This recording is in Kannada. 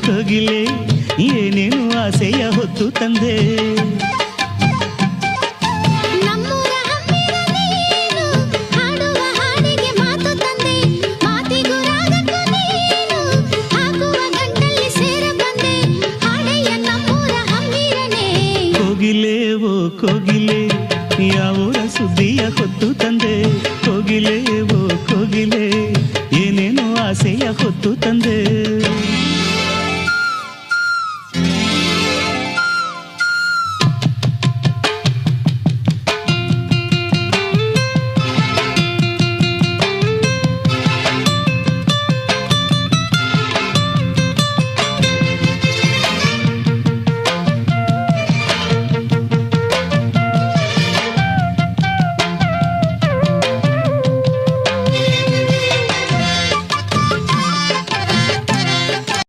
ಕೋಗಿಲೆ ಏನೇನು ಆಸೆಯ ಹೊತ್ತು ತಂದೆ. ನಮ್ಮೂರ ಹಮ್ಮಿರ ನೀನು ಹಾಡುವ ಹಾಡಿಗೆ ಮಾತು ತಂದೆ. ಮಾತಿಗೂ ರಾಗಕ್ಕೂ ನೀನು ಹಾಕುವ ಗಂಟಲ್ಲಿ ಸೇರ ಬಂದೆ. ಹಾಡೆಯ ನಮ್ಮೂರ ಹಮ್ಮಿರನೇ. ಕೋಗಿಲೆ ಓ ಕೋಗಿಲೆ ಯಾವೂರ ಸುದ್ದಿಯ ಹೊತ್ತು ತಂದೆ. ಕೋಗಿಲೆ ಓ ಕೋಗಿಲೆ ಏನೇನು ಆಸೆಯ ಹೊತ್ತು ತಂದೆ.